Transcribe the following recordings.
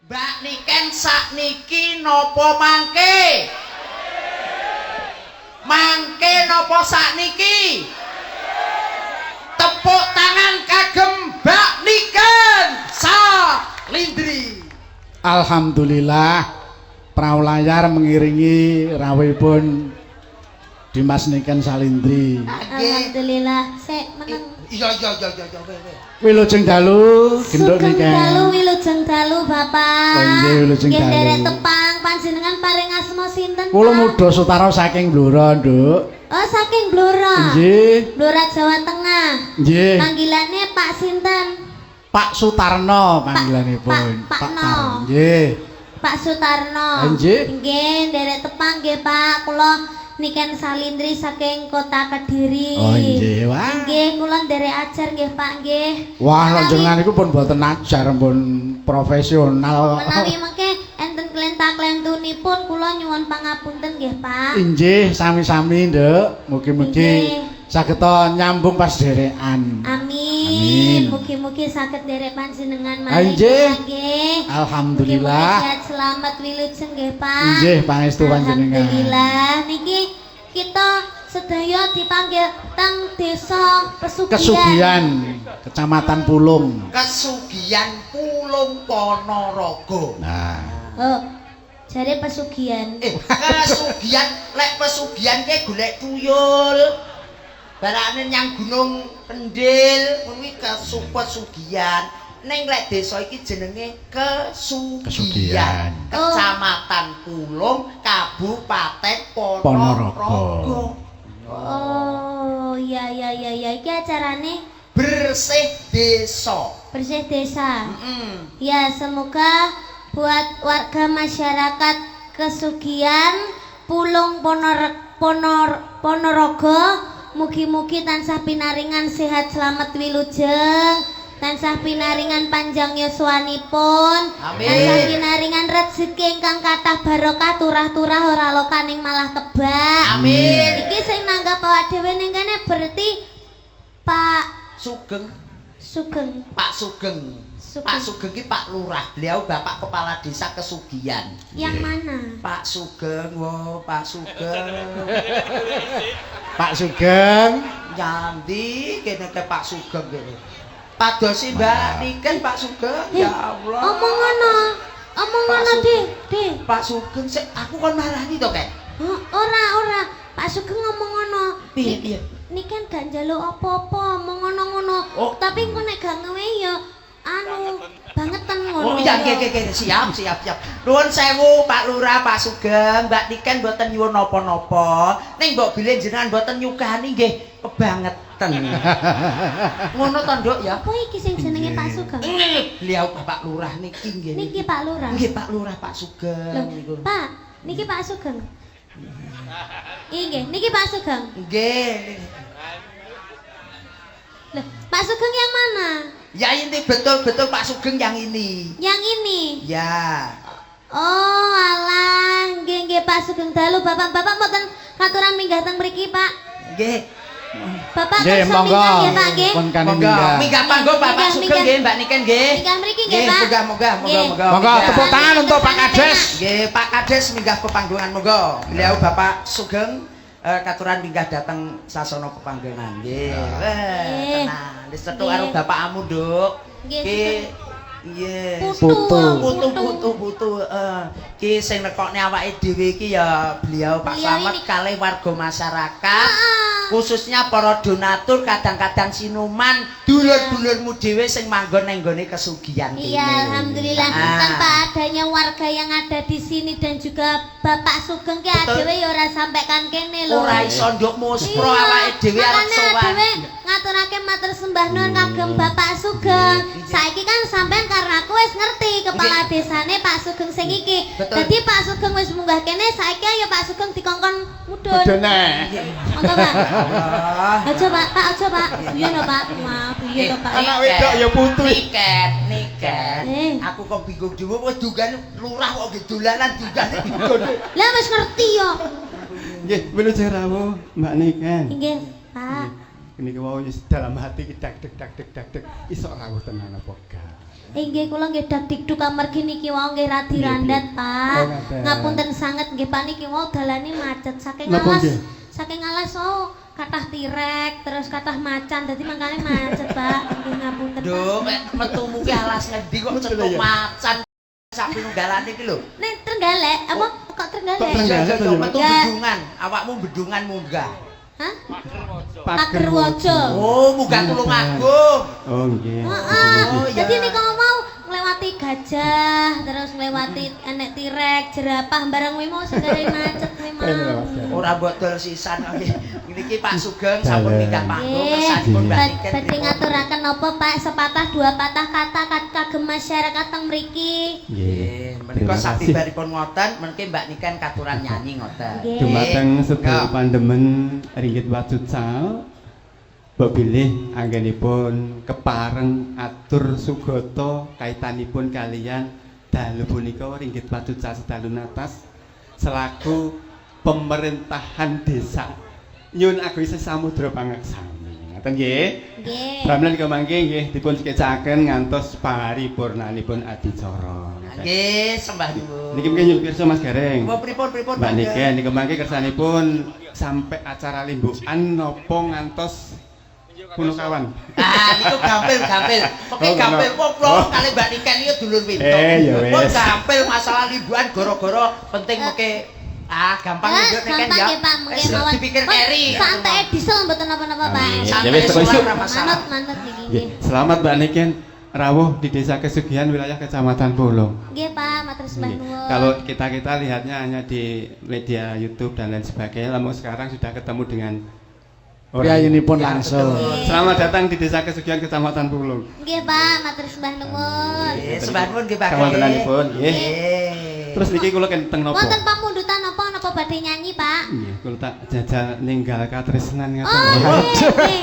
Mbak Niken sakniki napa mangke? Mangke napa sakniki? Tepuk tangan kagem Mbak Niken Salindri. Alhamdulillah Praulayar mengiringi rawuhipun Dimas Niken Salindri. Alhamdulillah sik meneng. Iya. Wilujeng dalu genduk Niken. Sugeng dalu wilujeng dalu Bapak. Oh nggih wilujeng dalu. Nggih derek tepang panjenengan paring asma sinten? Kula mudha Sutara saking Blora, Nduk. Oh saking Blora. Nggih. Blora Jawa Tengah. Nggih. Panggilannya Pak sinten? Pak Sutarno panggilanipun. Pak No. Tarno. Nggih. Pak Sutarno. Nggih. Nggih derek tepang nggih Pak. Kula Niken Salindri saking Kota Kediri. Oh nggih, wah. Nggih, kula nderek ajar nggih Pak nggih. Wah, jenengan niku pun boten ajar, pun profesional. Menawi mengke enten klenta-klentunipun kula nyuwun pangapunten nggih Pak. Inggih, sami-sami, Nduk. Mugi-mugi Nggih. saged nyambung pas derekan. Amin. Mugi-mugi saged nderek panjenengan malih Nggih. nggih. Alhamdulillah. Mugi-mugi sehat selamat wilujeng nggih Pak. Nggih, pangestu panjenengan. Alhamdulillah. Niki kita sedaya dipanggil teng desa Pesugihan. Kesugihan, Kecamatan Pulung. Kesugihan Pulung Ponorogo. Nah, Oh, jare Pesugihan. Kesugihan lek pesugihan ke golek tuyul. Barane nyang Gunung Kendil kuwi kesugihan. Ning lek desa iki jenenge Kesugihan. Kecamatan Pulung, Kabupaten Ponorogo. Oh, iya iki acarane Bersih desa. bersih desa. Ya, semoga buat warga masyarakat Kesugihan Pulung Ponorogo mugi-mugi tansah pinaringan sehat selamat wilujeng, tansah pinaringan panjang yuswanipun, tansah pinaringan rezeki ingkang kathah barokah turah-turah ora lokaning malah kebak. Amin. Iki sing nanggap awak dhewe ning kene berarti Pak Sugeng. Pak Sugeng. Sugeng. Pak Sugeng ki Pak Lurah, beliau Bapak Kepala Desa Kesugihan. Yang mana? Pak Sugeng, Pak Sugeng. Pak Sugeng. Nyandi kene ke Pak Sugeng kene. Padosi Mbak Niken Pak Sugeng. Ya Allah. Omong ngono, Dik. Pak Sugeng sik aku kon marani to, Kek. Ora. Pak Sugeng ngomong ngono. Piye? Niki kan gak njaluk apa-apa, omong ngono-ngono. Oh. Tapi engko nek gak ngewe ya bangetan ngono. Oh iya nggih siap. Nuwun sewu Pak Lurah, Pak Sugeng, Mbak Niken mboten nyuwun napa-napa. Ning mbok bilih jenengan mboten nyukani nggih kebangetan. Ngono to, Nduk ya. Apa iki sing jenenge Pak Sugeng? Beliau Bapak Lurah niki nggih. Niki Pak Lurah. Nggih Pak Lurah, Pak Sugeng niku. Pak, niki Pak Sugeng. Nggih, niki Pak Sugeng. Nggih. Loh, Pak Sugeng yang mana? Ya ini betul-betul Pak Sugeng yang ini. Yang ini. Ya. Oh, alah, nggih Pak Sugeng dalu Bapak-bapak mboten katuran minggah teng mriki, Pak. Nggih. Bapak Nggih, kersa monggo. minggah nggih, Pak nggih. Pun kani Monggo. minggah. Minggah panggo Bapak Sugeng nggih, Mbak Niken nggih. Minggah mriki nggih, Pak. Moga. Monggo tepuk tangan untuk Pak Kades. Nggih, Pak Kades minggah pepanggongan monggo. Beliau Bapak Sugeng katuran minggah dateng sasana pepanggongan. Nggih. Tenang. Wis cetuk karo bapakmu, Nduk. Nggih. Nggih. Putu. Ki sing nekokne awake dhewe iki ya beliau Pak Slamet kalih warga masyarakat. Khususnya para donatur kadang-kadang sinuman dulur-dulurmu dhewe sing manggon nang nggone Kesugihan kene. Iya, alhamdulillah. Tanpa adanya warga yang ada di sini dan juga Bapak Sugeng ki dhewe ya ora sampaikan kene lho. Ora iso nduk muspro awake dhewe arep sowan. Ngaturake matur sembah nuwun kagem Bapak Sugeng. Saiki kan sampean karena aku wis ngerti kepala desane Pak Sugeng sing iki. Dadi Pak Sugeng wis munggah kene, saiki ayo Pak Sugeng dikongkon mudhun. Bedone. Monggo Pak. Aja Pak, Iya lho Pak. Maaf, iya lho Pak. Anak wedok ya putu. Niken. Eh. Aku kok bingung dhewe wis dugane lurah kok nggih dolanan dugane. Lah wis ngerti yo. Nggih, wilujeng rawuh Mbak Niken. Nggih, Pak. Ini wau wis dalam hati ki dak dek iso rawuh tenan apa gak. Inggih kula nggih dak dikduk amargi niki wau nggih radi randat, Pak. Ngapunten sanget nggih Pak niki wau dalane macet saking alas kathah tirek terus kathah macan dadi mangkane macet, Pak. Nggih ngapunten. Duh, metumu ki alas ngendi kok cetuk macan sapi nunggalane iki lho. Ning Trenggalek apa kok Trenggalek? Metu bedungan, awakmu bedungan munggah. Hah? Pagerwojo. Oh, munggah Tulungagung. Oh nggih. Heeh. Dadi nika mau nglewati gajah, terus nglewati enek tirek, jerapah barang kuwi mau segere macet kuwi mau. Ora mbok dol sisan nggih. Niki Pak Sugeng sampun ninggal panggung kesanipun balikan. Badhe ngaturaken napa Pak sepatah dua patah kata kagem masyarakat teng mriki. Nggih, menika sabibaripun ngoten mengke Mbak Niken katuran nyanyi ngoten. Dumateng sedaya pandemen ringgit wacucal mbok bilih anggenipun kepareng atur sugata kaitanipun kalian dalu punika ringgit wacucal sedalu atas selaku pemerintahan desa nyun agung Samudra Pangaksami. Ngoten nggih. Nggih. Pramila nika mangke nggih dipun sekecaken ngantos paripurnanipun adicara. Nggih, sembah nuwun. Niki mungkin nyuwun pirsa Mas Gareng. Apa pripun? Mbak Niken nika mangke kersanipun sampai acara limbukan napa ngantos kuno kawan. Ah, niku gampil. Pokoke gampil kok kula kali Mbak Niken iki dulur winto. Ya wis. Kok gampil masalah limbukan gara-gara penting mengke gampang njuk Niken ya. Wis dipikir eri. Santai diesel mboten napa-napa, Pak. Ya wis teko isuk. Manut niki nggih. Selamat Mbak Niken rawuh di Desa Kesugihan wilayah Kecamatan Pulung. Nggih, Pak, matur sembah nuwun. Kalau kita lihatnya hanya di media YouTube dan lain sebagainya, namun sekarang sudah ketemu dengan Priayunipun langsung. Selamat datang di Desa Kesugihan Kecamatan Pulung. Nggih, Pak, matur sembah nuwun. Nggih, sembah nuwun nggih Pak. Kawontenanipun nggih. Nggih. Terus niki kula kenteng napa? Wonten pamundutan napa badhe nyanyi, Pak? Nggih, kula tak jajal ninggal katresnan ngaten. Oh,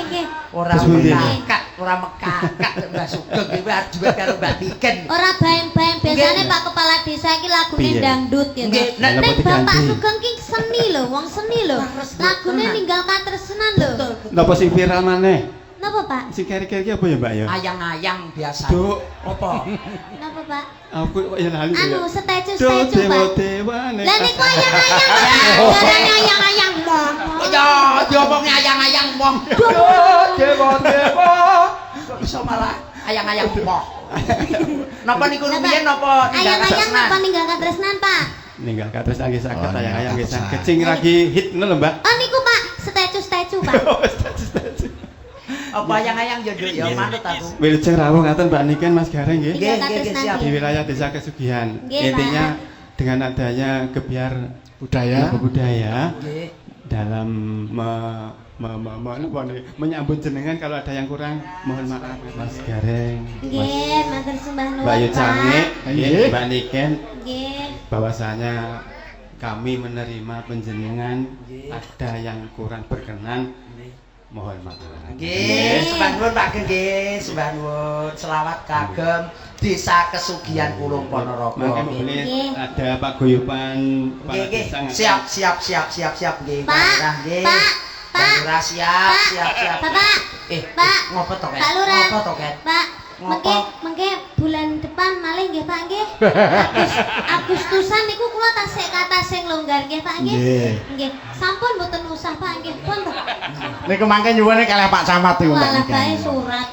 nggih. Ora Terus pundi? mekakak Mbak Sugeng iki arep duwe karo Mbak Niken. Ora baem-baem biasane Pak Kepala Desa iki lagune Piye? dangdut ya. Nggih, Nek napa Bapak diganti? Sugeng ki seni lho, wong seni lho. Lagune ninggal katresnan lho. Napa sing viral maneh? Napa, Pak? Sing keri-keri apa ya, Mbak ya? Ayang-ayang biasa. Duk, Apa? Napa, Pak? aku ya lali. Anu stecu Duk Pak. dewa-dewane. Lah niku ayang-ayang, Pak. Jarane ayang-ayang mong. Ya, diomongnya ayang-ayang mong. Dewa-dewa. Kok iso malah ayang-ayang mong. Napa niku rumiyin napa ninggal Ayang-ayang katresnan? napa ninggal katresnan, Pak? Ninggal katresnan nggih saged Oh, ayang-ayang nggih ninggal saged. Sing lagi hit ngono lho, Mbak. Oh niku, Pak, stecu Pak. Apa ayang-ayang ya Nduk ya manut aku. Wilujeng rawuh ngaten Mbak Niken Mas Gareng nggih. Nggih, siap. Di wilayah Desa Kesugihan. Nggih, Intinya dengan adanya gebiar Budaya. budaya Nggih. dalam menyambut jenengan kalau ada yang kurang mohon maaf Mas Gareng. Nggih, matur sembah nuwun. Mbak Yu Cange, Nggih. Mbak Niken, Nggih. bahwasanya kami menerima penjenengan Nggih. ada yang kurang berkenan mohon maaf. Nggih, sembah nuwun Pak nggih, sembah nuwun. Selawat kagem Desa Kesugihan Pulung Ponorogo. Maka Nggih. boleh Nggih. ada paguyuban Nggih, nggih. Desa. Siap nggih. Pak, Lurah, nggih. Pak, Pak Lurah siap. Bapak, Pak. Ngopo to, Ket? Pak Lurah. Ngopo to, Ket? Pak, Ngopo? mengke bulan depan malih nggih Pak nggih. Agustusan niku kula tasih kata sing longgar nggih Pak nggih. Nggih. Nggih. Sampun mboten usah Pak nggih. Pun to. Niku mangke nyuwune kalih Pak Camat niku Mbak Walah Niken. bae surat.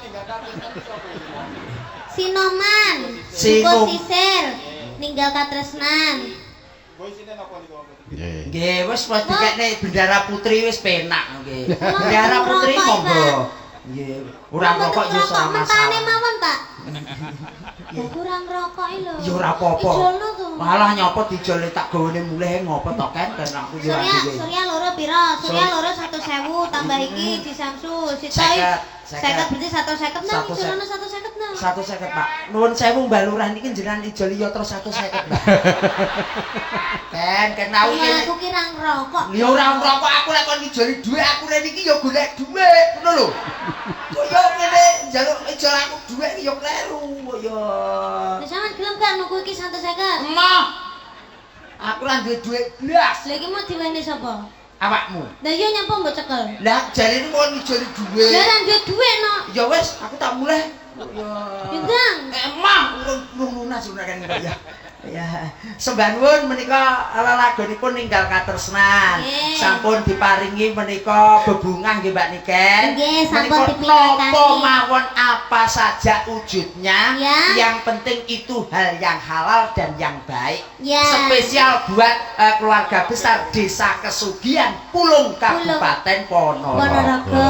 Sinoman, Sinom. Syukur sisir, ninggal katresnan. Nggih. Nggih, wis dikekne Bendara Putri wis penak nggih. Wah, Bendara Putri rokok, monggo. Pak. Nggih, ora rokok yo ora mentane masalah. mawon Pak. Ya kurang rokok lho. Ya ora apa-apa. Ijolno to. Malah nyopot dijole tak gawene mulih ngopo to Ken kan aku yo ora duwe. Surya loro piro? Surya loro 100.000 tambah iki di Samsu. Sitai 50 berarti 150 nang ijolno 150 nang. 150 Pak. Nuwun sewu Mbak Lurah niki jenengan ijoli yo terus 150 Mbak. Ken aku Iya, aku kira ngerokok. ya ora ngrokok aku lek kon ijoli dhuwit aku rene iki yo golek dhuwit ngono lho. Kok yo ngene njaluk ijol aku dhuwit yo kleru kok yo. Wis sampean gelem gak nuku iki 150? Emoh. Aku ora duwe dhuwit blas. Lha iki mau diwehne sapa? Awakmu. Lah iya nyapa mbok cekel. Lah jarene kon ijoli dhuwit. Lah ra duwe dhuwit no. Ya wis, aku tak mulih Yugang. Emang urung lunas kan ya. Ya, sembah nuwun menika lelagonipun ninggal katresnan. Sampun diparingi menika bebungah nggih Mbak Niken. Nggih, sampun dipilihkan. Napa mawon apa saja wujudnya, yang penting itu hal yang halal dan yang baik. Spesial buat keluarga besar Desa Kesugihan Pulung Kabupaten Ponorogo.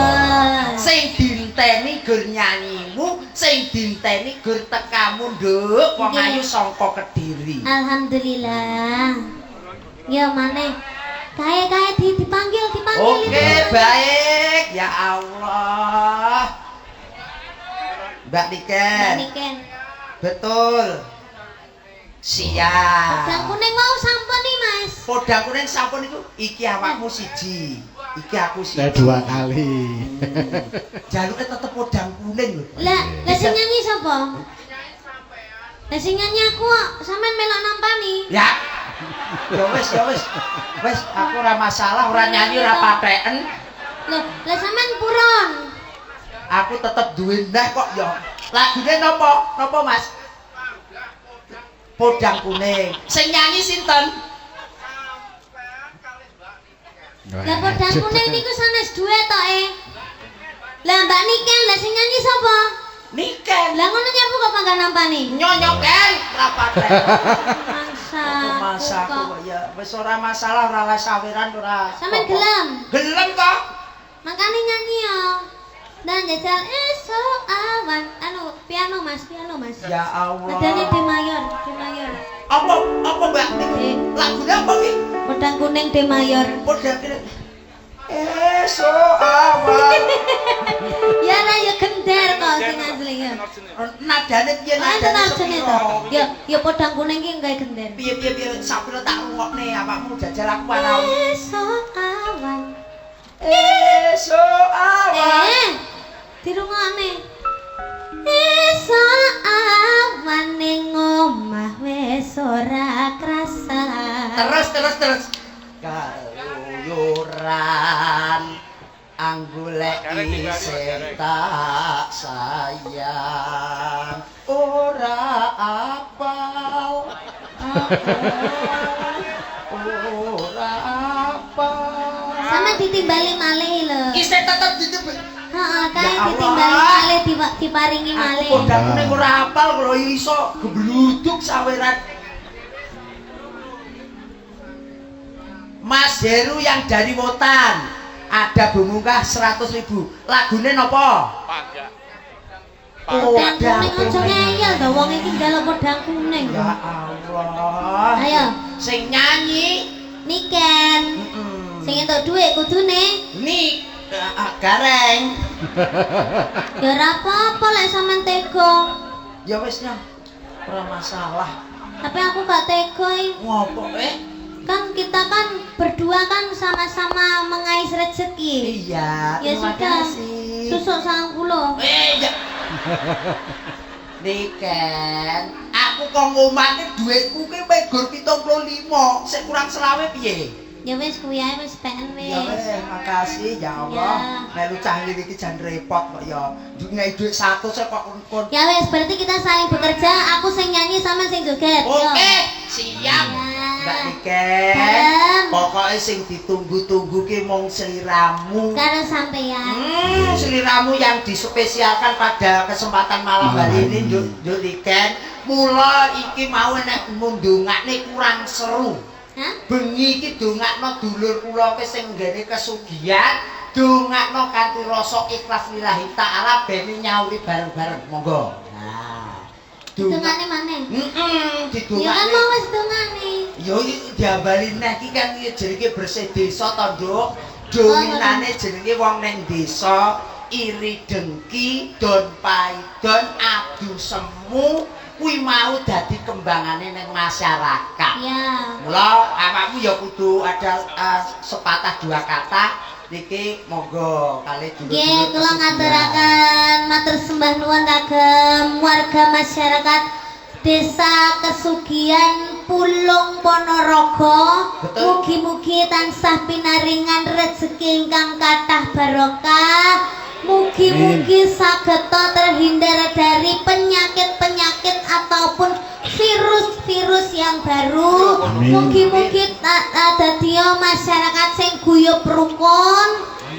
Sing dinteni gur nyanyimu, sing dinteni gur tekamu nduk, wong ayu sangka Kediri. Alhamdulillah. Ya maneh. Kae dipanggil. Oke, baik. Ya Allah. Mbak Niken. Betul. Siap. Podang kuning mau sampun nih, Mas. Podang kuning sampun itu iki awakmu siji. Iki aku siji. Dua kali. Jaluknya tetep podang kuning lho. Lah sing nyanyi sapa? Lah sing nyanyi aku sampean melok nampani. Ya. Ya wis. Wis aku ora masalah, ora nyanyi ora patheken. Loh, lah sampean puron. Aku tetep duwe neh kok ya. Lagune napa? Napa, Mas? Podang kuning. Sing nyanyi sinten? Lah podang kuning niku sanes duet to Lah Mbak Niken, lah sing nyanyi sapa? Niken. Lah ngono nyapu kok pangga nampani? Nyonyoken ora patheken. Masa kok ya wis ora masalah, ora les sawiran ora. Sampeyan gelem? Gelem kok. Makane nyanyi ya. Dan jajal esok awan piano mas. Ya Allah. Adane D mayor. Apa Mbak niki? Lagune apa iki? Podang kuning D mayor. Podang kuning. Esok awan. Ya ra ya gender kok sing asli ya. Nadane piye nadane to? Ya podang kuning ki gawe gender. Piye sapira tak rungokne awakmu jajal aku ana. Esok awan. Esok awan. Dirungokne. Esok awan ning omah wis ora krasa. Terus. Kaluyuran anggoleki sing tak sayang. Ora apal. Ora apal. Sama ditimbali malih lho. Isih tetep ditimbali. Heeh, kae ditimbali malih diparingi malih. Aku podang kuning ora apal kalau iso gebluduk saweran. Mas Heru yang dari Wotan ada bumungkah 100.000. Lagune napa? Podang kuning aja ngeyel to wong iki njaluk podang kuning. Ya Allah. Ayo, Sing nyanyi Niken. Sing entuk dhuwit kudune. Nik gareng. Ya ora apa-apa lek sampean tega. Ya wis nya. Ora masalah. Tapi aku gak tega. Ngopo Kan kita kan berdua kan sama-sama mengais rezeki. Iya, Ya terima sudah. kasih. Susuk 90. Ya. Niken, aku kok ngomake dhuwitku ki megur 75, sik kurang selawe piye? Ya wis kuwi ae wis peken Ya wis, wis. makasih ya Allah. Melu cah ngene iki jan repot kok ya. Ngei dhuwit 100 kok kon. Ya wis berarti kita saling bekerja, aku sing nyanyi sama sing joget. Oke, siap. Mbak Niken. Pokoke sing ditunggu-tunggu ki mung sliramu. Karo sampeyan. Sliramu yang dispesialkan pada kesempatan malam hari ini, Nduk Niken. Mula iki mau nek mundungane kurang seru. Hah? Bengi iki dongakno dulur kula wis sing nggene kesugihan, dongakno kanthi rasa ikhlas lillahi taala bene nyauri bareng-bareng. Monggo. Nah. Dongane maneh. Didongakne. Ya kan mau wis dongane. Yo diambali neh iki kan jenenge bersih desa to, Nduk. Dominane jenenge wong ning desa, iri dengki, don paidon, adu semu. Kuwi mau dadi kembangane ning masyarakat. Ya. Mula awakmu ya kudu ada sepatah dua kata niki monggo kalih dulur-dulur. Nggih, kula ngaturaken matur sembah nuwun kagem warga masyarakat Desa Kesugihan Pulung Ponorogo. Mugi-mugi tansah pinaringan rezeki ingkang kathah barokah. Mugi-mugi sageta terhindar dari penyakit-penyakit ataupun virus-virus yang baru. Mugi-mugi dadia masyarakat sing guyub rukun.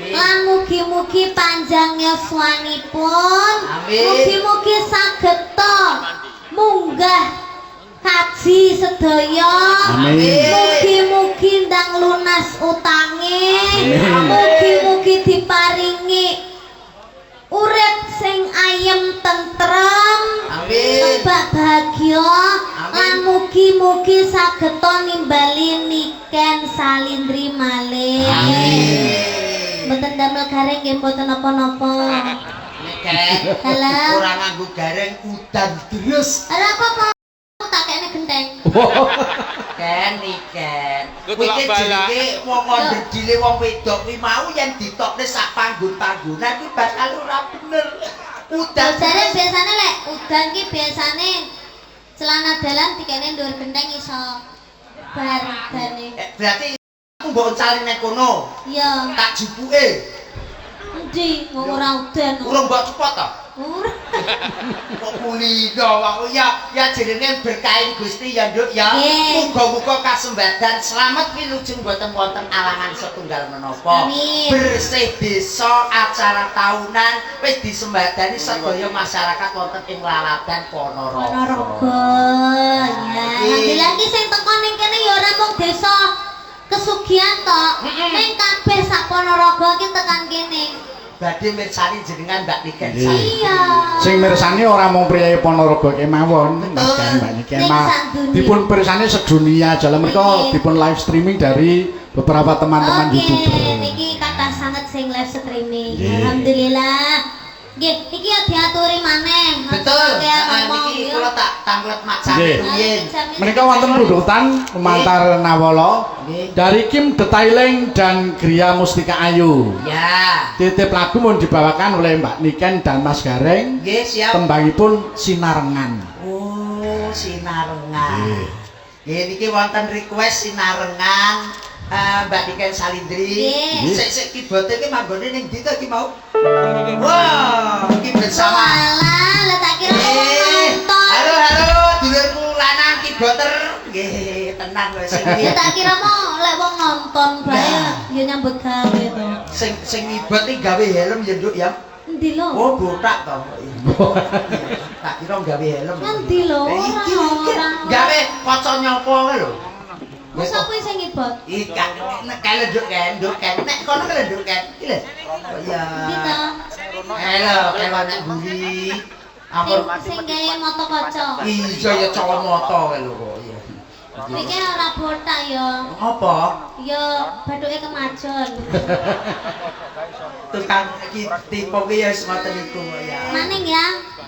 Lan mugi-mugi panjang yuswanipun. Mugi-mugi sageta munggah kaji sedaya. Mugi-mugi ndang lunas utange. Mugi-mugi diparingi urip sing ayem tentrem, tebak bahagia, lan mugi-mugi sageta nimbali niken salindri malih. Mboten damel gareng nggih mboten napa-napa. Nek Halo. ora nganggo gareng udan terus. Ada apa kok tak kene genteng? Ken iken. Kuwi jenenge wong ndedile wong wedok kuwi mau yen ditokne sak panggon-panggonan kuwi bakal ora bener. Udan Jare biasane lek udan ki biasane celana dalan dikene ndur genteng iso barbane. Berarti aku mbok encalin nek kono. Iya. Tak jupuke. Endi wong ora udan. Urung mbok cepot to? Ora. Kok kulino wae ya jenenge berkahi Gusti ya Nduk ya. Nggih. Muga-muga kasembadan slamet wilujeng boten wonten alangan setunggal menapa. Amin. Bersih desa acara tahunan wis disembadani sedaya masyarakat wonten ing Laladan Ponorogo. Ponorogo. Ya, alhamdulillah ki sing teko ning kene ya ora mung desa kesugihan to. Ning kabeh sak Ponorogo ki tekan kene. Badhe mirsani jenengan Mbak Niken. Iya. Sing mirsani ora mung priyayi Ponorogo kemawon, Mas Kan Mbak Niki emang dipun pirsani sedunia jalan mereka dipun live streaming dari beberapa teman-teman YouTuber. Niki kathah sanget sing live streaming. Nggih. Alhamdulillah. Nggih, iki ya diaturi maneh. Betul. Niki kula tak tanglet maksane rumiyin. Mereka wonten pundutan pemantar Nawala dari Kim Detailing dan Gria Mustika Ayu. Ya. Titip lagu mohon dibawakan oleh Mbak Niken dan Mas Gareng. Nggih, siap. Tembangipun Sinarengan. Oh, Sinarengan. Nggih niki wonten request Sinarengan Mbak Niken Salindri. Sik kibote ki manggone ning ndi to ki mau? Wah, iki bersama. Walah, lah tak kira nonton. Halo, dulurku lanang kiboter. Nggih, tenang wis Ya tak kira mau lek wong nonton bae ya nyambut gawe to. sing ngibot iki gawe helm ya Nduk ya. Endi lho? Oh, botak to. Tak kira gawe helm. Endi lho? Ora. Gawe kaca nyopo lho. Wes apa sing ngibot? Ikan nek kelenduk kan. Nek kono kelenduk kan. Iki lho. Oh iya. Kita Halo, kewan nek buri. Ampun. sing gawe moto kaca. Iya ya cowok moto kae lho kok. Iya. Iki ora botak ya. Apa? Ya bathuke kemajon. Tukang iki tipe ki ya semoten iku ya. Maning ya.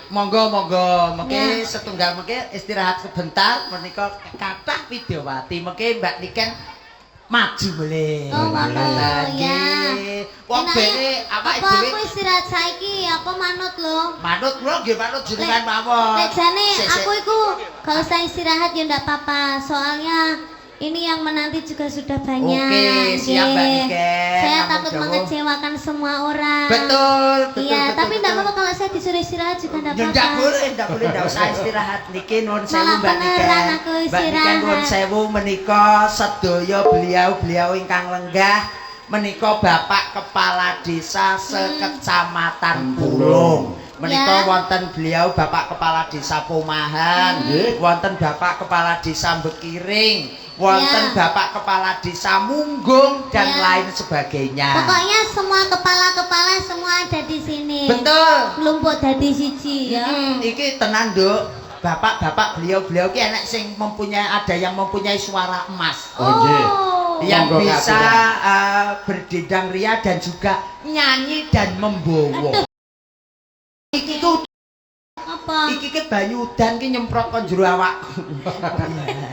Monggo mengke setunggal mengke istirahat sebentar menika kathah Widyawati mengke Mbak Niken maju boleh. Oh, ngono ya. Wong bene awake Apa dhewe aku istirahat saiki apa manut lho? manut kula nggih manut jenengan mawon. Lek jane Sik, aku iku gak usah istirahat ya ndak apa-apa. Soalnya ini yang menanti juga sudah banyak. Oke, siap Mbak Nggih. Niken. Saya Namun takut jauh. mengecewakan semua orang. Betul. Iya, tapi enggak apa-apa kalau saya disuruh istirahat juga enggak Ya apa-apa. ndak boleh ndak usah istirahat niki nuwun sewu Malah Mbak Niken. beneran aku Mbak Niken istirahat. nuwun sewu menika sedaya beliau-beliau ingkang lenggah menika Bapak Kepala Desa sekecamatan Pulung. Menika Ya. wonten beliau Bapak Kepala Desa Pomahan, wonten Bapak Kepala Desa Bekiring, wonten Ya. Bapak Kepala Desa Munggung dan Ya. lain sebagainya. Pokoknya semua kepala-kepala semua ada di sini. Betul. Lumpuk dadi siji ya. Iki tenan, Nduk. Bapak-bapak beliau-beliau ki enek sing ada yang mempunyai suara emas. Oh, nggih. Yang Monggo, bisa Kak. berdendang ria dan juga nyanyi dan membawa. Aduh. Iki ku Apa? iki ki banyu udan ki nyemprot kon jero awakku.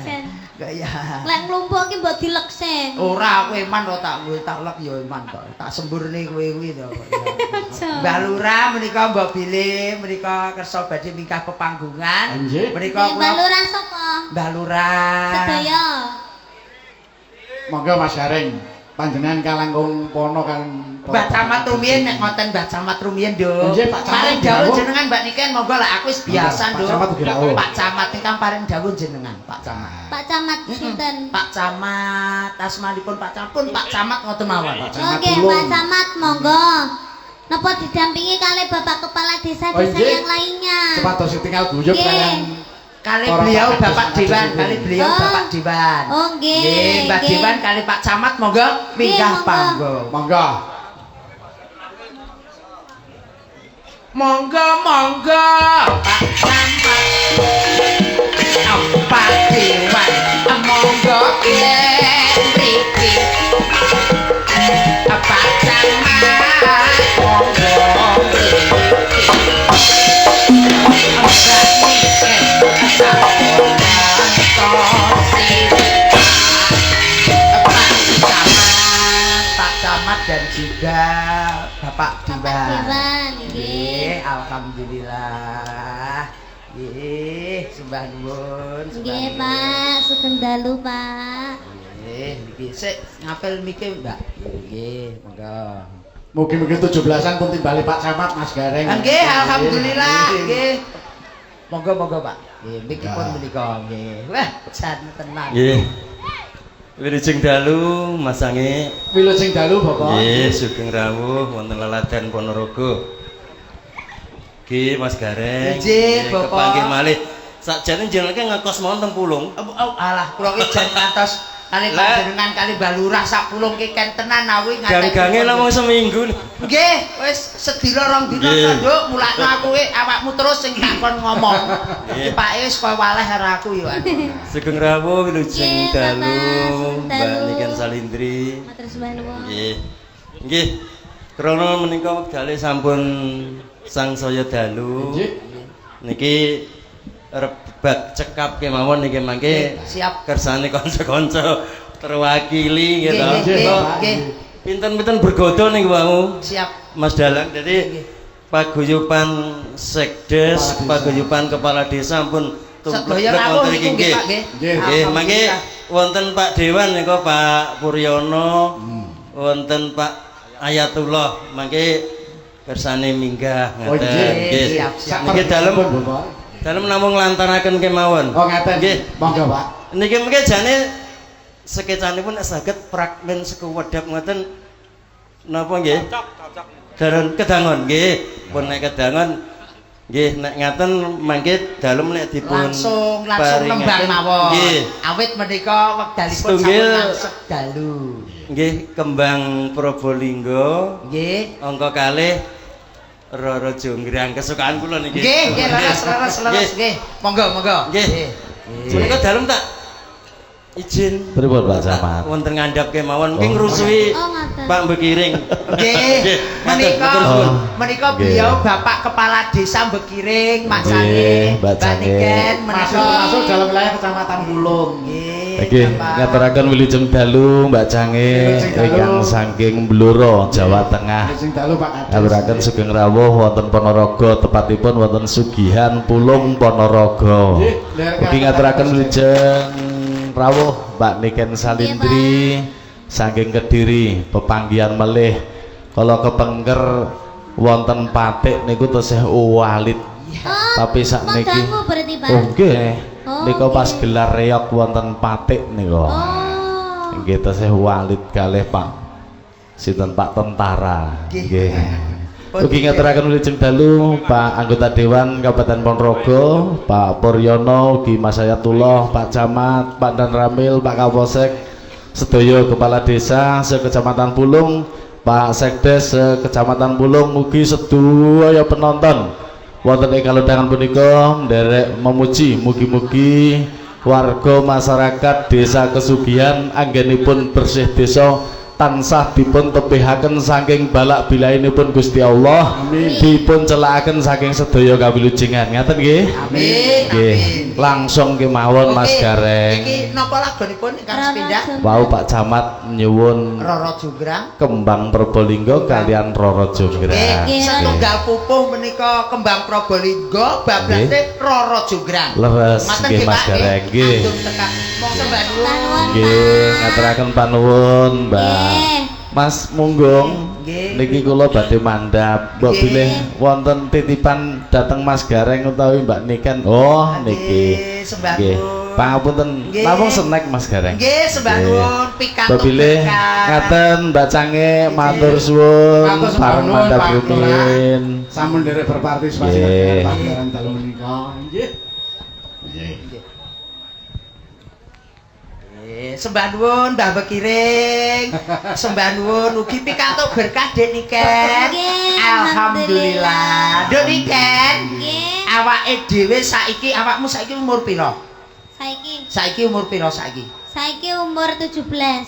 Sen. Gaya. Lek nglumpuk ki mbok dilekse. Ora kowe eman kok tak lek ya eman kok. Tak semburne kowe kuwi to. Aja. Mbah Lurah menika Mbak Bilih menika kersa badhe mingkah pepanggungan. Nggih. Menika Mbak Lurah sapa? Mbah Lurah. Sedaya. Monggo Mas Gareng. panjenengan kalangkung pono kan Mbak Camat rumiyin nek ngoten Mbak Camat rumiyin Nduk. Nggih, Pak Camat Paring dawuh jenengan Mbak Niken monggo lah aku wis biasa Pak Nduk. Camat ugi rawuh. Pak Camat ingkang paring dawuh jenengan Pak Camat. Pak Camat sinten? Pak Camat asmanipun Pak Camat pun Pak Camat ngoten mawon. Camat Oke, Tulung. Pak Camat monggo. Napa didampingi kalih Bapak Kepala Desa-desa nggih. yang lainnya? Sepados tinggal guyub Nggih. kalian Kali Para beliau Pak Bapak Kades Dewan, Kades kali itu. beliau Oh. Bapak Dewan. Oh, nggih, Nggih, Mbak nggih. Dewan kali Pak Camat monggo minggah monggo. panggung. monggo Monggo monggo Pak Camat. Pak Dewan monggo mriki. Pak Camat monggo Pak Camat dan juga Bapak Dewan. Dewan, nggih. Nggih, alhamdulillah. Nggih, sembah nuwun. Nggih, Pak, sugeng dalu, Pak. Nggih, niki sik ngapel miki, Mbak. Nggih, monggo. mugi-mugi 17-an pun timbali Pak Camat Mas Gareng Nggih, alhamdulillah. Nggih. Nggih. Monggo, Pak. Nggih, miki pun Ya. menika nggih. Wah, jan tenan. Nggih. Wilujeng dalu masange wilujeng dalu Bapak nggih sugeng rawuh wonten leladan Ponorogo. Nggih Mas Gareng. Nggih, Bapak. Kepanggih malih. Sakjane jenenge ngekos mawon teng Pulung. Alah, kula ki jan kantos kali Lah. panjenengan kali Balurah sak pulung ki ken tenan awi Gang-gange namung seminggu. Nggih, wis sedina rong dina Nggih. Nduk, mulakno aku ki awakmu terus sing takon ngomong. Nggih. Pake wis koyo waleh karo aku yo. Sugeng rawuh wilujeng Nggih, dalu Bapak, Mbak dalu. Niken Salindri. Matur sembah nuwun. Nggih. Nggih. Krana menika wekdale sampun sangsaya dalu. Nggih. Niki rebat cekap kemawon niki mangke Siap. kersane kanca-kanca terwakili Nggih, gitu. nggih, Nggih, Pak. nggih. Pinten-pinten bergodo ning wau Siap. Mas Dalang. Jadi Nggih. paguyuban sekdes, Kepala desa. paguyuban kepala desa pun Sedaya rawuh wonten niku iki nggih, nggih. Pak nggih. Nggih. Nggih, mangke Alhamdulillah. wonten Pak Dewan nika Pak Puryono, wonten Pak Ayatullah, mangke kersane minggah Oh, ngaten. nggih. Nggih. Siap, siap. Niki dalem Bapak dalem namung nglantaraken kemawon. oh ngaten Nggih. monggo Pak Niki mengke jane sekecanipun saged fragmen sekuwedhap ngoten napa nggih? Daron kedangon nggih. Pun nek kedangon nggih nek ngaten mangke dalem nek dipun Langsung paringaken. nembang mawon. Nggih. Awit menika wekdalipun Setunggil. sampun langsung dalu. Nggih kembang Probolinggo Nggih. angka kalih Roro Jonggrang kesukaan kula niki. Nggih, nggih, leres nggih. Monggo. Nggih. Menika dalem tak izin Pripun Pak Camat? wonten ngandhap kemawon nggih Oh. ngrusui Oh, ngoten. Pak Bekiring. Nggih, menika Oh. menika Nggih. beliau Bapak Kepala Desa Bekiring, Mas Nggih, Sane, Mbak Sane. Niken, masuk dalam wilayah Kecamatan Pulung Nggih. Nggih, Bapak. ngaturaken wilujeng dalu Mbak Cange Wilujeng dalu. ingkang saking Bluro, Jawa Tengah. wilujeng dalu Pak Kades Ngaturaken sugeng rawuh wonten Ponorogo, tepatipun wonten Sugihan Pulung Ponorogo. Nggih, lereng Ugi ngaturaken wilujeng rawuh Mbak Niken Salindri saking Kediri, pepanggihan melih kala kepengker wonten Patik niku tesih Walid. Oh, Tapi sakniki modalmu berarti, Pak. oh nggih Oh, nika pas nggih. gelar reok wonten Patik nika Oh. nggih tesih Walid kalih Pak sinten Pak tentara Nggih. nggih ugi ngaturaken wilujeng dalu Pak anggota Dewan Kabupaten Ponorogo Pak Puryono ugi Mas Ayatullah Pak Camat Pak Dan Ramil Pak Kapolsek sedaya kepala desa sekecamatan Pulung Pak Sekdes sekecamatan Pulung ugi sedaya penonton wonten ing kalodhangan punika nderek memuji mugi-mugi warga masyarakat desa Kesugihan anggenipun bersih desa tansah dipun tepihaken saking balak bilainipun Gusti Allah dipun celakaken saking sedaya kawilujengan ngaten nggih Amin. nggih langsung kemawon Mas Oke, Gareng Iki napa lagunipun ingkang sepindah? wau Pak Camat nyuwun Roro Jonggrang. kembang Probolinggo kalian Roro Jonggrang Nggih, setunggal pupuh menika kembang Probolinggo, bablate Roro Jonggrang. leres Ngoten nggih Mas Pak, Gareng nggih Atur tekan. Monggo Mbak Nuwun. Panuwun, nggih Pak. ngaturaken panuwun Mbak Mas Munggung, Nggih. niki kula badhe mandhap. Mbok Nggih. bilih wonten titipan dhateng Mas Gareng utawi Mbak Niken. Oh, niki. Sembah Nggih. nuwun. Pangapunten, Nggih. namung senek Mas Gareng. Nggih, sembah nuwun pikantuk. Mbok bilih berkah. ngaten Mbak Cange matur suwun Matur sembah bareng nuwun, mandhap Pak rumiyin. Sampun nderek berpartisipasi Nggih. dalam pagelaran dalu menika. Nggih. Nggih. Sembah nuwun Mbah Bekiring. Sembah nuwun ugi pikantuk berkah Dek Niken. Nggih, Alhamdulillah. Dek Niken. Nggih. Awake dhewe saiki awakmu saiki umur pira? Saiki. Saiki umur pira saiki? Saiki umur 17. 17.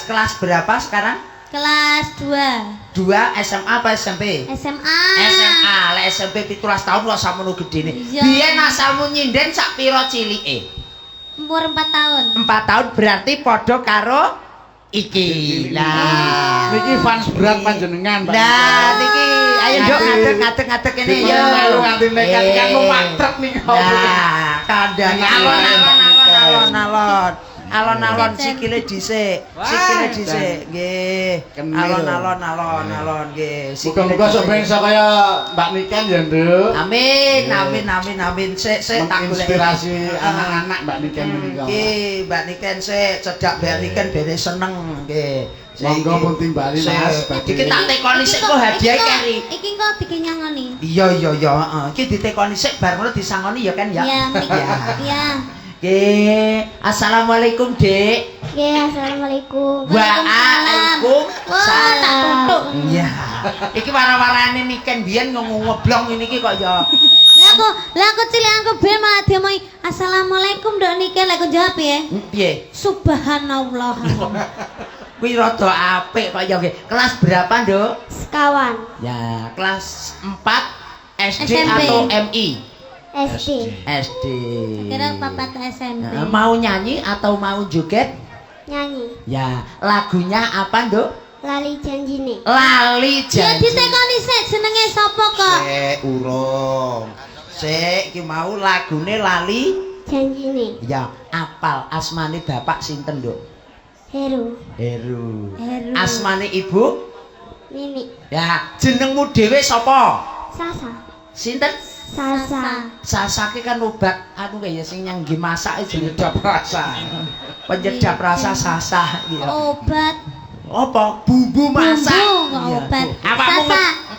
Kelas berapa sekarang? Kelas 2. 2 SMA apa SMP? SMA. SMA. Lek SMP 17 tahun kok samono gedene. Iya. Biyen asalmu nyinden sak pira cilike? Umur 4 tahun. 4 tahun berarti padha karo iki. Lah, Niki fans berat panjenengan, Pak. nah niki ayo nduk ngadeg kene Dipun ya. melu nganti nekat kan numpak nika. Nah, kandhane alon-alon. Alon-alon sikile dhisik. Sikile dhisik. Nggih. Kenil. Alon-alon nggih. Muga-muga sok ben iso kaya Mbak Niken ya, Nduk. Amin. Sik tak golek. Menginspirasi anak-anak Mbak Niken menika. Nggih, Mbak Niken sik cedak Mbak Niken bene seneng nggih. Monggo pun timbali Mas. Iki tak tekoni sik kok hadiah keri. Iki kok dikenyangoni. Iya, heeh. Iki ditekoni sik bar ngono disangoni ya kan ya. Iya, Iya. Iya. Nggih, assalamualaikum, Dik. Nggih, assalamualaikum. Waalaikumsalam. Tak tutup. Iya. Iki wara-warane Niken biyen ngeblong ini iki kok ya. Lah aku cilik aku ben malah diomongi assalamualaikum Dok Niken lek aku jawab ya. Piye? Subhanallah. Kuwi rada apik kok ya nggih. Kelas berapa, Nduk? Sekawan. Ya, kelas 4 SD SMP. atau MI? SD. SD. Kira papa ke SMP. Nah, mau nyanyi atau mau joget? Nyanyi. Ya, lagunya apa, Nduk? Lali janjine. Lali Ya janji. ditekoni sik jenenge sapa kok? Urung. Sik iki mau lagune Lali Janjine. ya apal asmane bapak sinten, Nduk? Heru. Heru. Heru. Asmane ibu? Nini. Ya, jenengmu dhewe sapa? Sasa. Sinten? Sasa. Sasake kan obat anu kaya sing nyangge masak penyedap rasa. Penyedap rasa sasa iki. Obat. Apa? Bumbu masak. Bumbu, kok Iya, obat. Bu.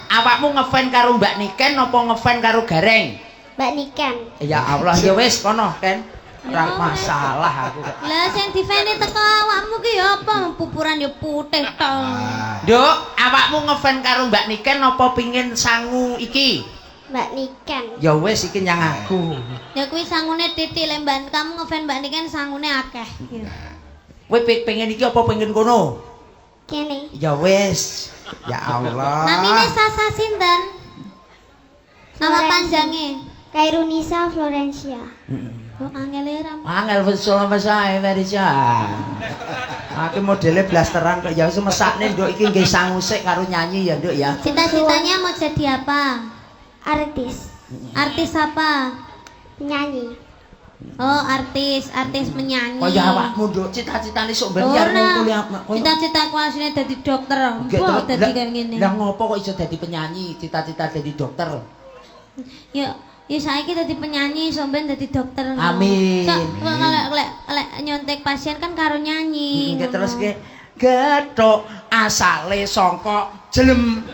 Awakmu ngefan karo Mbak Niken apa ngefan karo Gareng? Mbak Niken. Ya Allah, ya wis kono, Ken. Ora Ya, masalah aku kok. Lah sing difeni teko awakmu ki ya apa pupuran ya putih tok. Nduk, awakmu ngefan karo Mbak Niken apa pingin sangu iki? Mbak Niken. Ya wis iki nyang aku. Ya kuwi sangune titik lek mbak kamu ngefan Mbak Niken sangune akeh. Kowe pengen iki apa pengen kono? Kene. Ya wis. Ya Allah. Namine Sasa sinten? Nama panjangnya Kairunisa Florencia. Kok angel ora? Angel wis selesai Verisa. Aku modele blasteran kok ya wis mesakne Nduk iki nggih sangu sik karo nyanyi ya Nduk ya. Cita-citanya mau jadi apa? Artis, Artis apa? penyanyi. Oh, artis menyanyi. Kaya awakmu Nduk cita-citane sok ben Ora. karo kuliah. Cita-citaku asline dadi dokter. Kok dadi kaya ngene. Lah ngopo kok iso dadi penyanyi, cita-cita dadi dokter? Ya saiki dadi penyanyi, sampean dadi dokter. Amin. Lek nyontek pasien kan karo nyanyi. Nggih terus ke gethuk asale saka jelem.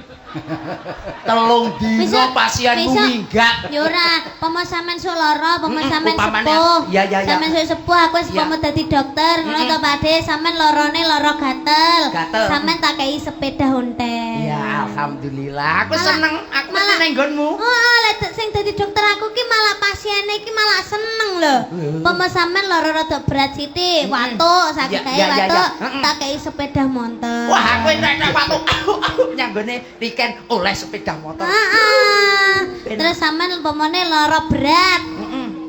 Telung dino pasienmu minggat. Ya ora, pomo sampean sok lara, pomo sampean upamane- sepuh. ya. Sampean sok sepuh, aku wis Ya. pomo dadi dokter, ngono to Pakde, sampean larane lara gatel. Gatel. Sampean tak kei sepeda ontel. Ya alhamdulillah, aku Malah- seneng, aku malah- seneng nggonmu. Oh, lek sing dadi dokter aku ki malah pasiene iki malah seneng lho. Pomo sampean lara rada berat sithik, watuk sakit Ya, kae ya, ya, watuk, ya. tak kei sepeda motor. Wah, aku nek waktu nyanggone weekend oleh sepeda motor. Terus sampean umpamane lara berat.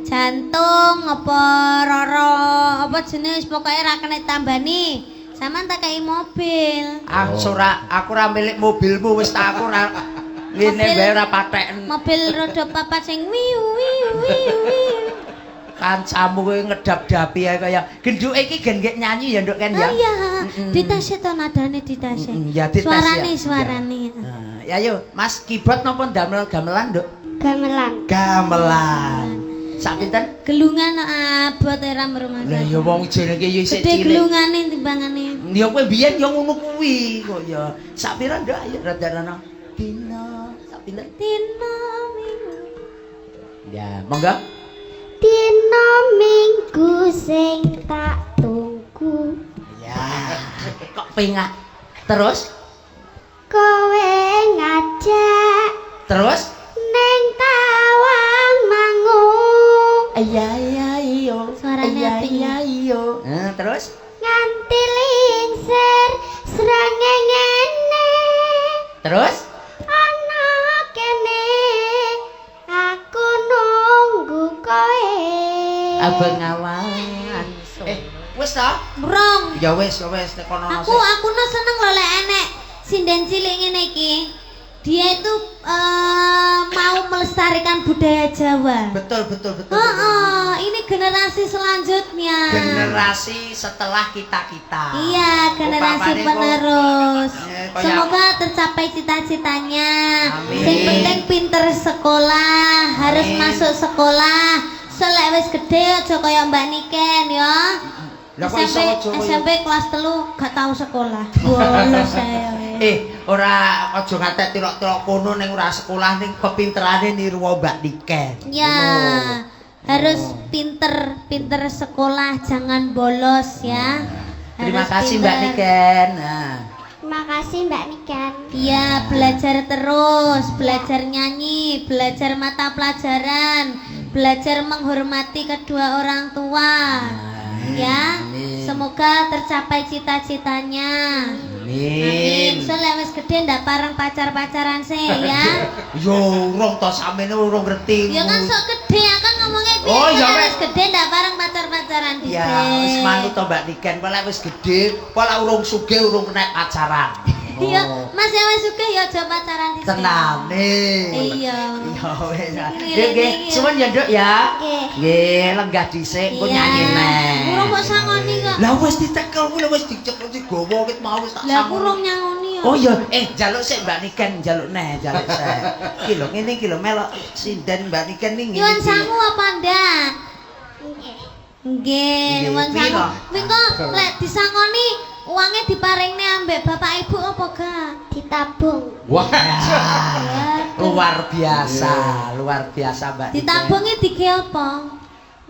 Jantung apa roro apa jenis pokoknya ra kena tambani. Sampean tak kei mobil. Aku ora milik mobilmu wis tak aku ora ngene Mobil- bae ora patheken. Mobil roda papat sing wiu wiu wiu wiu. kancamu kowe ngedap-dapi ae kaya gendhuke iki gen nggih nyanyi ya Nduk Ken ya. Oh iya, ditase to nadane ditase. Ya dites ya. Suarane. Nah, ya ayo Mas keyboard napa damel gamelan Nduk? Gamelan. Gamelan. Sak pinten? Gelungan abot era rumah. Lah ya wong jenenge ya isih Gede cilik. gelungane timbangane. Ya kowe biyen ya ngono kuwi kok ya. Sak pira Nduk ayo rada-rada. Dina sak pinten? Dina minggu. Ya, monggo. Dina minggu sing tak tunggu. Ya, kok pengak. Terus? Kowe ngajak Terus? neng tawang mangu. Iya iyo. Suaranya Iya apik. iya iyo. Terus? Nganti lingser srengenge. Terus? Ana kene aku nunggu kowe. Abang awan. Wis ta? Brong. Ya wis nek kono Aku no seneng lho lek enek sinden cilik ngene iki. Dia itu mau melestarikan budaya Jawa. Betul. Ini generasi selanjutnya. Generasi setelah kita. Iya, generasi Upamane kok- penerus. Kayak- Semoga tercapai cita-citanya. Amin. Yang penting pinter sekolah, harus masuk sekolah. Selek wis gede aja kaya Mbak Niken ya. Lah kok iso aja kaya- SMP kelas 3 gak tahu sekolah. Bolos saya. Ora aja ngatek tirok-tirok kono ning ora sekolah ning kepinterane niru Mbak Niken. Ya, harus pinter sekolah, jangan bolos ya. Terima Harus kasih pinter. Mbak Niken. Nah. Terima kasih Mbak Niken. Iya, belajar terus, belajar nyanyi, belajar mata pelajaran, belajar menghormati kedua orang tua. Ya, semoga tercapai cita-citanya. Amin. Soalnya wis gede ndak pareng pacar-pacaran sih ya. Yo urung to sampeyan urung ngerti. Ya kan sok gede ya kan ngomongnya piye. Oh, ya, Soalnya wes. wis gede ndak pareng pacar-pacaran dhisik. Ya wis manut to Mbak Niken, pola wis gede, pola urung sugih urung kena pacaran. Iya, Mas ya wis sugih ya aja pacaran dhisik. Tenane. Iya. Ya wis. Ngiling-ngiling. Nggih, suwun ya Nduk ya. Nggih. Nggih, lenggah dhisik engko Iya. nyanyi neh. Urung kok sangoni kok. Lah wis ditekel kuwi wis dicekel digowo ket mau wis tak Lah sangoni. kurung nyangoni ya. Oh iya, njaluk sik Mbak Niken, njaluk neh, njaluk sik. Iki lho ngene iki lho melok sinden Mbak Niken ning ngene. Nyuwun iki. sangu apa ndak? Nggih. Nggih, nyuwun Piye sangu. kok? Mengko lek disangoni uangnya diparingne ambek bapak ibu apa gak? Ditabung. Wah. Luar biasa Mbak Niken. Ditabungi dige apa?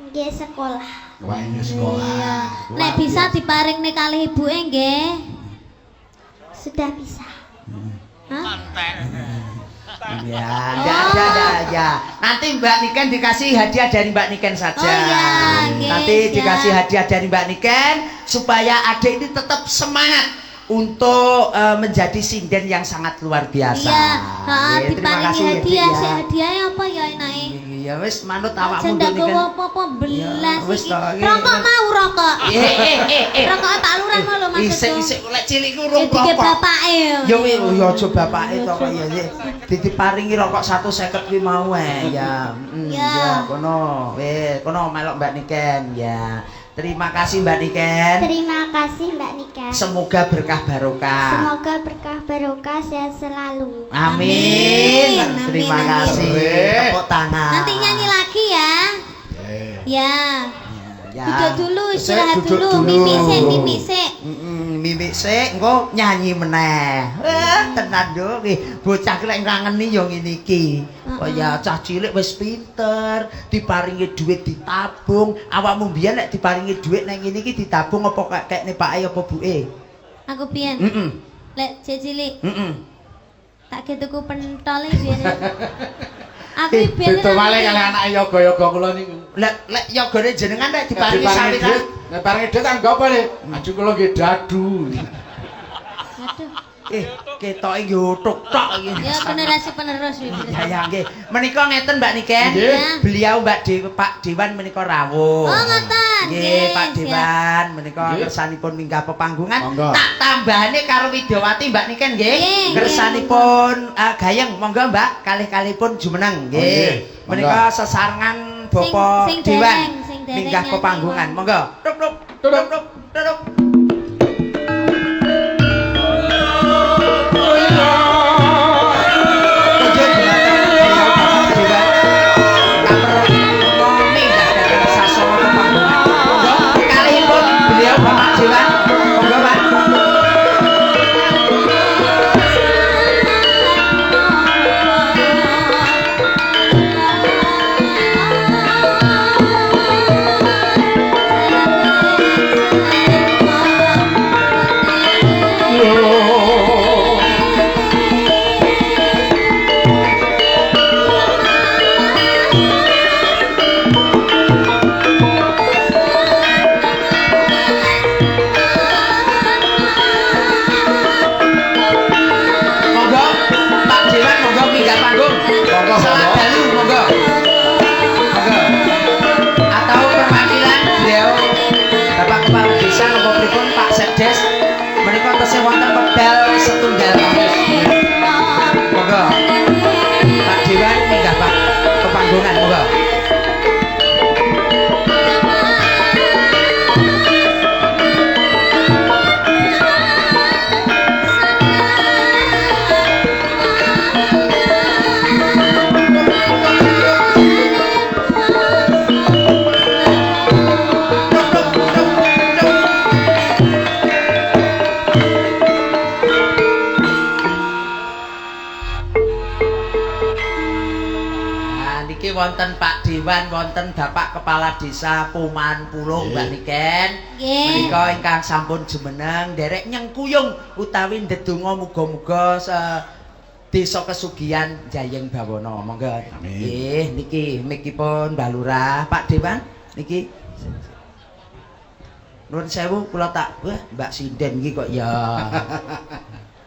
Nggih sekolah. Wah, ini sekolah. Iya. Luar Nek bisa biasa. diparingne kali ibuke nggih. Sudah bisa. Hah? Ya, ya. Nanti Mbak Niken dikasih hadiah dari Mbak Niken saja. Oh iya, nggih, Nanti siap. dikasih hadiah dari Mbak Niken supaya adik ini tetap semangat untuk menjadi sinden yang sangat luar biasa. Iya, Nggih, terima diparingi kasih hadiah, Dik, sik ya. hadiahnya apa ya enake? Ya wis manut awakmu Jendak Niken. gowo apa-apa belas Ya, wis iki. toh, nggih. Rokok mau rokok. Rokok Pak Lurah mau lho maksudku. Isik lek cilik ku urung Jadi rokok. bapake yo. Ya wis ya aja bapake to kaya ya. Diparingi rokok 150 kuwi mau ya. Ya. Ya kono. Wis kono melok Mbak Niken ya. Terima kasih Mbak Niken. Terima kasih Mbak Niken. Semoga berkah barokah. Semoga berkah barokah sehat selalu. Amin. Amin, Terima amin. kasih. Tepuk tangan. Nanti nyanyi lagi ya. Ya. Ya. Duduk dulu, istirahat Duduk dulu. Mimik sik. Mimik sik engko nyanyi meneh. Tenan yo nggih. Bocah ki lek ngangeni yo ngene iki. Kaya cah cilik wis pinter, diparingi dhuwit ditabung. Awakmu mbiyen nek diparingi dhuwit nang ngene iki ditabung apa kekne pake apa buke? Aku piyen? Heeh. Lek cilik Heeh. tak tuku pentole biyen. Aku biyen Beda malih kali anak yoga-yoga kula niku. Lek yogane jenengan nek diparingi Diparingi sawiran. duit, nek paringi duit anggo apa nih? Maju kula nggih dadu. Aduh. Ketoke nggih utuk tok iki. Ya generasi penerus iki. Ya nggih. Menika ngeten Mbak Niken. Nggih. Beliau Pak Dewan menika rawuh. Oh, ngoten. Nggih, Pak siap. Dewan menika Nggih. kersanipun minggah pepanggungan. Monggo. Tak tambahane karo Widyawati Mbak Niken nggih. Nggih, Kersanipun gayeng monggo Mbak kalih-kalihpun jumeneng nggih. nggih. Menika sesarengan Bapak Sing Dewan. sing minggah ke panggungan. Monggo. Duk. Wonten Pak Dewan, wonten Bapak Kepala Desa Puman Pulung Mbak Niken. Menika ingkang sampun jumeneng nderek nyengkuyung utawi ndedonga muga-muga desa kesugihan Jayeng Bawana. Monggo. Nggih, niki mikipun Mbah Lurah, Pak Dewan niki. Nuwun sewu kula tak Mbak Sinden iki kok ya.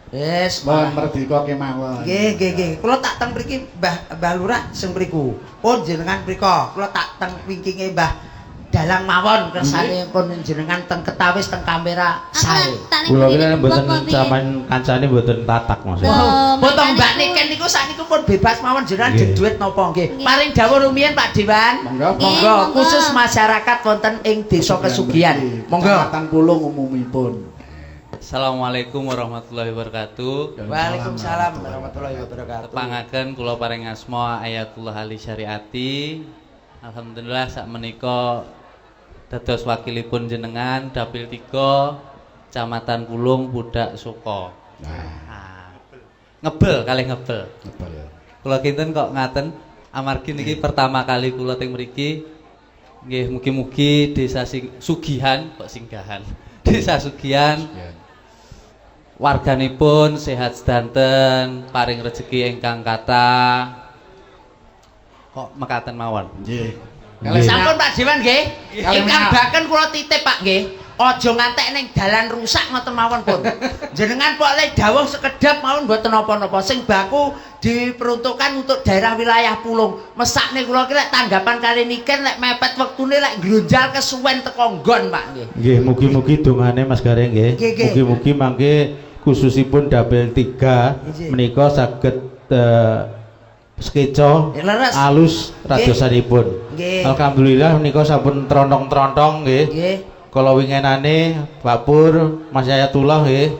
Wis, mohon merdeka kemawon. Nggih. Kula tak teng mriki Mbah Lurah sing mriku. Pun jenengan mrika, kula tak teng wingkinge Mbah Dalang mawon kersane pun jenengan teng ketawis teng kamera sae. Kula kira mboten sampean kancane mboten tatak Mas. Potong Mbak Niken niku sakniku pun bebas mawon jenengan duit napa nggih. Paring dawuh rumiyin Pak Dewan. Monggo khusus masyarakat wonten ing desa kesugihan. Monggo. Kecamatan Pulung umumipun. Assalamualaikum warahmatullahi wabarakatuh. Waalaikumsalam warahmatullahi wabarakatuh. Tepangaken kula paring asma Ayatullah Ali Syariati. Alhamdulillah sak menika dados wakilipun jenengan Dapil 3 Kecamatan Pulung Budak Suko. Ngebel kalih ngebel. Kula kinten kok ngaten amargi niki pertama kali kula teng mriki. Nggih mugi-mugi desa Sugihan kok singgahan. Desa Sugihan. Warganipun sehat sedanten, paring rezeki ingkang kathah. Kok mekaten mawon. Nggih. Sampun Pak Dewan nggih. Ingkang baken kula titip Pak nggih. Aja ngantek ning dalan rusak ngoten mawon pun. Jenengan kok lek dawuh sekedap mawon mboten napa-napa. Sing baku diperuntukkan untuk daerah wilayah Pulung. Mesakne kula ki lek tanggapan kali niken lek mepet wektune lek glonjal kesuwen teko nggon Pak nggih. Nggih, mugi-mugi dongane Mas Gareng nggih. Mugi-mugi mangke khususipun Dapil 3 menika saged skeca alus radosanipun. Alhamdulillah menika sampun trontong-trontong nggih. Kala wingenane Pak Pur, Mas Ayatullah nggih.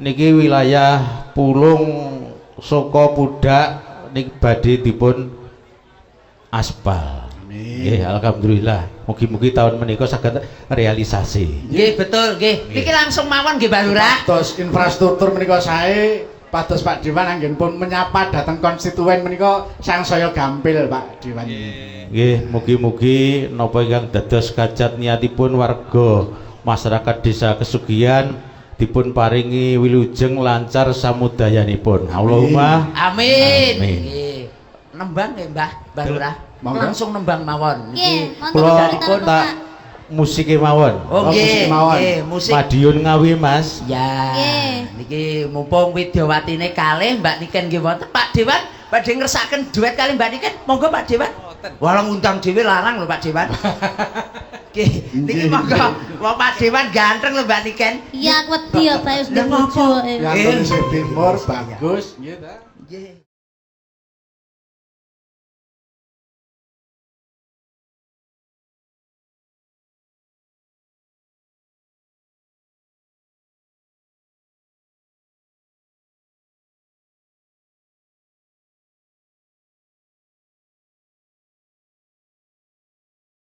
Niki wilayah Pulung Soko Pudak niki badhe dipun aspal. Nggih, alhamdulillah. Mugi-mugi tahun menika saged realisasi. Nggih, betul nggih. Niki langsung mawon nggih Mbah Lurah. Terus infrastruktur menika sae pados Pak Dewan anggenipun menyapa dhateng konstituen menika sangsaya gampil Pak Dewan. Nggih, mugi-mugi napa ingkang dados kajat niatipun warga masyarakat Desa Kesugihan dipun paringi wilujeng lancar samudayanipun. Allahumma amin. Nggih. Nembang nggih Mbah Lurah. Langsung nembang mawon. Nggih, kula tak musike mawon. Oh nggih, musik. Madiun Ngawi Mas. Ya. Niki mumpung Widyawatine kalih Mbak Niken nggih wonten Pak Dewan badhe ngersakaken duet kali Mbak Niken. Monggo Pak Dewan. Walang undang dhewe larang lho Pak Dewan. Nggih, niki monggo Pak Dewan ganteng lho Mbak Niken. Iya, wedi ya Pak wis ndek bojo. Ya, timur bagus nggih ta. Nggih.